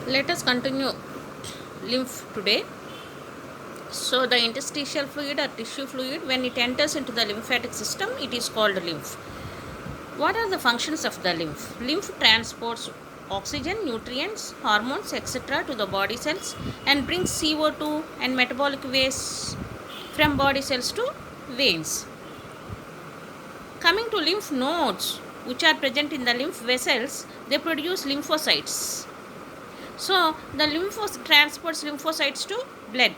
Let us continue lymph today. So, the interstitial fluid or tissue fluid, when it enters into the lymphatic system, it is called lymph. What are the functions of the lymph? Lymph transports oxygen, nutrients, hormones, etc. to the body cells and brings CO2 and metabolic waste from body cells to veins. Coming to lymph nodes, which are present in the lymph vessels, they produce lymphocytes. So, the lymph transports lymphocytes to blood.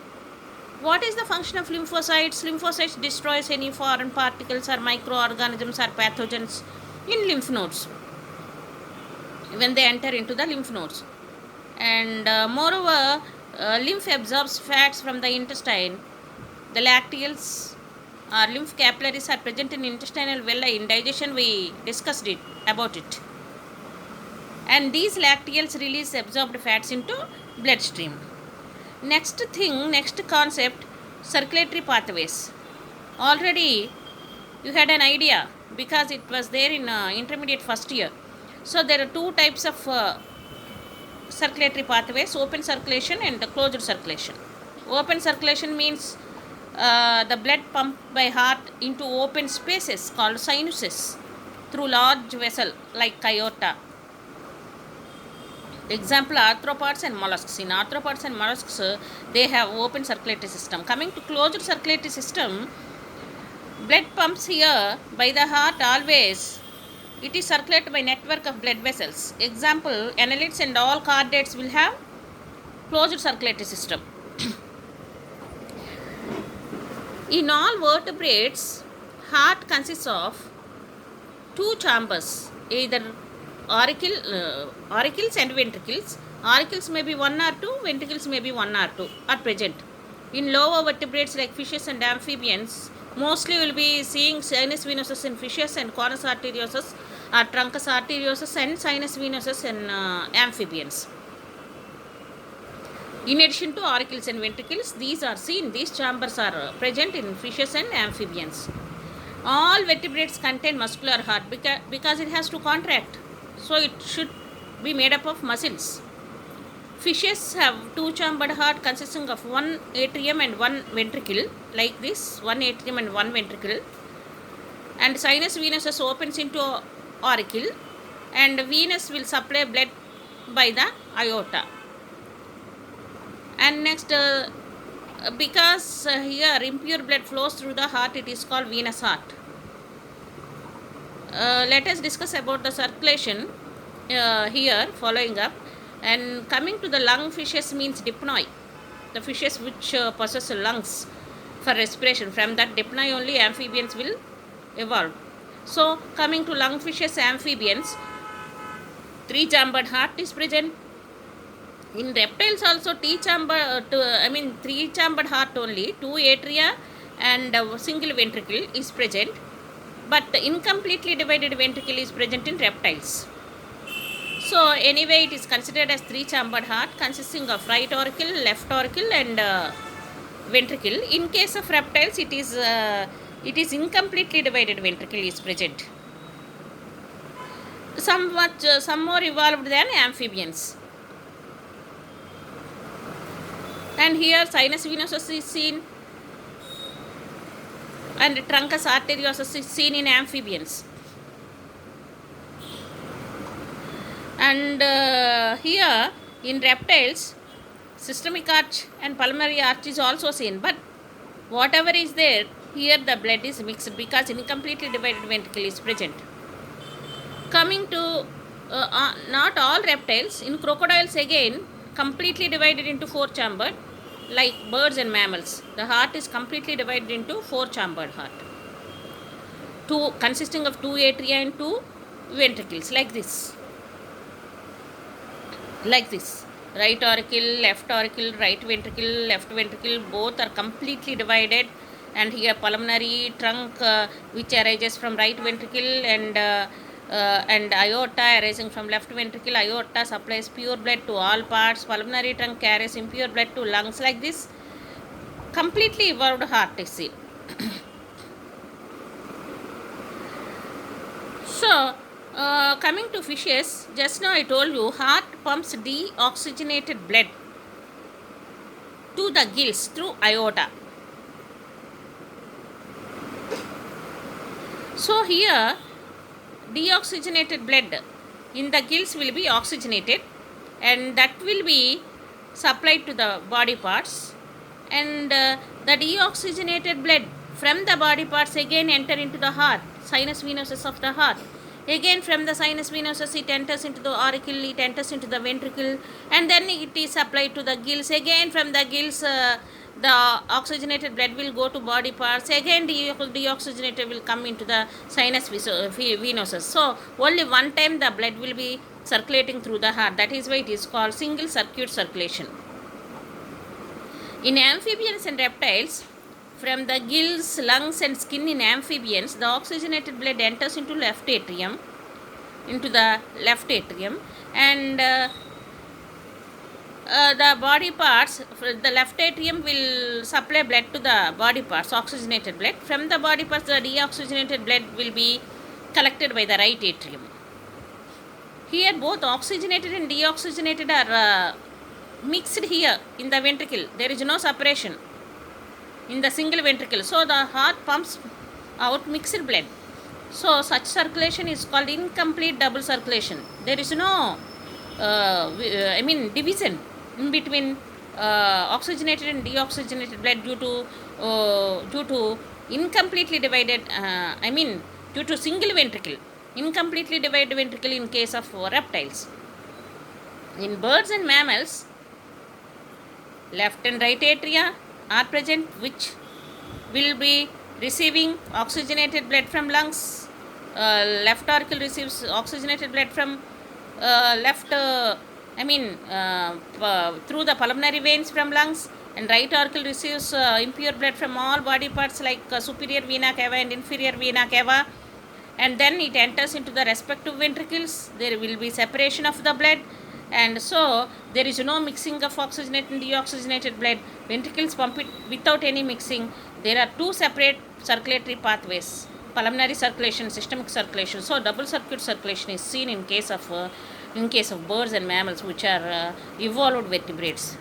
What is the function of lymphocytes? Lymphocytes destroys any foreign particles or microorganisms or pathogens in lymph nodes when they enter into the lymph nodes. And moreover, lymph absorbs fats from the intestine. The lacteals or lymph capillaries are present in intestinal villi. In digestion, we discussed it about it. And these lacteals release absorbed fats into bloodstream. Next thing, next concept, circulatory pathways. Already you had an idea because it was there in intermediate first year. So there are two types of circulatory pathways: open circulation and closed circulation. Open circulation means the blood pumped by heart into open spaces called sinuses through large vessel like aorta. Example, arthropods and mollusks. In arthropods and mollusks, they have open circulatory system. Coming to closed circulatory system, blood pumps here by the heart always. It is circulated by network of blood vessels. Example, annelids and all chordates will have closed circulatory system. In all vertebrates, heart consists of two chambers, either auricles and ventricles. Auricles may be one or two, ventricles may be one or two are present. In lower vertebrates like fishes and amphibians, mostly will be seeing sinus venosus in fishes and conus arteriosus or truncus arteriosus and sinus venosus in amphibians. In addition to auricles and ventricles, these chambers are present in fishes and amphibians. All vertebrates contain muscular heart because it has to contract. So it should be made up of muscles. Fishes have two-chambered heart consisting of one atrium and one ventricle, like this, one atrium and one ventricle. And sinus venosus opens into auricle, and venous will supply blood by the aorta. And next, because here impure blood flows through the heart, it is called venous heart. Let us discuss about the circulation here following up. And coming to the lung fishes means dipnoi, the fishes which possess lungs for respiration. From that dipnoi only amphibians will evolve. So coming to lung fishes, amphibians, three-chambered heart is present. In reptiles also three-chambered heart only, two atria and a single ventricle is present, but incompletely divided ventricle is present in reptiles. So anyway, it is considered as three-chambered heart consisting of right auricle, left auricle and ventricle. In case of reptiles, it is incompletely divided ventricle is present. Some more evolved than amphibians. And here sinus venosus is seen and truncus arteriosus is seen in amphibians. And here in reptiles, systemic arch and pulmonary arch is also seen, but whatever is there, here the blood is mixed because incompletely divided ventricle is present. Coming to not all reptiles, in crocodiles again, completely divided into four-chambered, like birds and mammals. The heart is completely divided into four-chambered heart, consisting of two atria and two ventricles, like this. Right auricle, right ventricle, left ventricle, both are completely divided. And here pulmonary trunk which arises from right ventricle and aorta arising from left ventricle. Aorta supplies pure blood to all parts. Pulmonary trunk carries impure blood to lungs. Like this, completely evolved heart is seen. So coming to fishes, just now I told you heart pumps deoxygenated blood to the gills through aorta. So here deoxygenated blood in the gills will be oxygenated, and that will be supplied to the body parts, and the deoxygenated blood from the body parts again enter into the heart, sinus venosus of the heart. Again from the sinus venosus it enters into the auricle, it enters into the ventricle, and then it is supplied to the gills. Again from the gills the oxygenated blood will go to body parts. Again deoxygenated will come into the sinus venosus. So only one time the blood will be circulating through the heart. That is why it is called single circuit circulation. In amphibians and reptiles, from the gills, lungs and skin in amphibians, the oxygenated blood enters into the left atrium, and the body parts, the left atrium will supply blood to the body parts, oxygenated blood. From the body parts, the deoxygenated blood will be collected by the right atrium. Here both oxygenated and deoxygenated are mixed here in the ventricle. There is no separation in the single ventricle. So the heart pumps out mixed blood. So such circulation is called incomplete double circulation. There is no division in between oxygenated and deoxygenated blood due to incompletely divided due to single ventricle, incompletely divided ventricle in case of reptiles. In birds and mammals, left and right atria are present, which will be receiving oxygenated blood from lungs. Left auricle receives oxygenated blood from through the pulmonary veins from lungs, and right auricle receives impure blood from all body parts like superior vena cava and inferior vena cava, and then it enters into the respective ventricles. There will be separation of the blood, and so there is no mixing of oxygenated and deoxygenated blood. Ventricles pump it without any mixing. There are two separate circulatory pathways: pulmonary circulation, systemic circulation. So double circuit circulation is seen in case of birds and mammals, which are evolved vertebrates.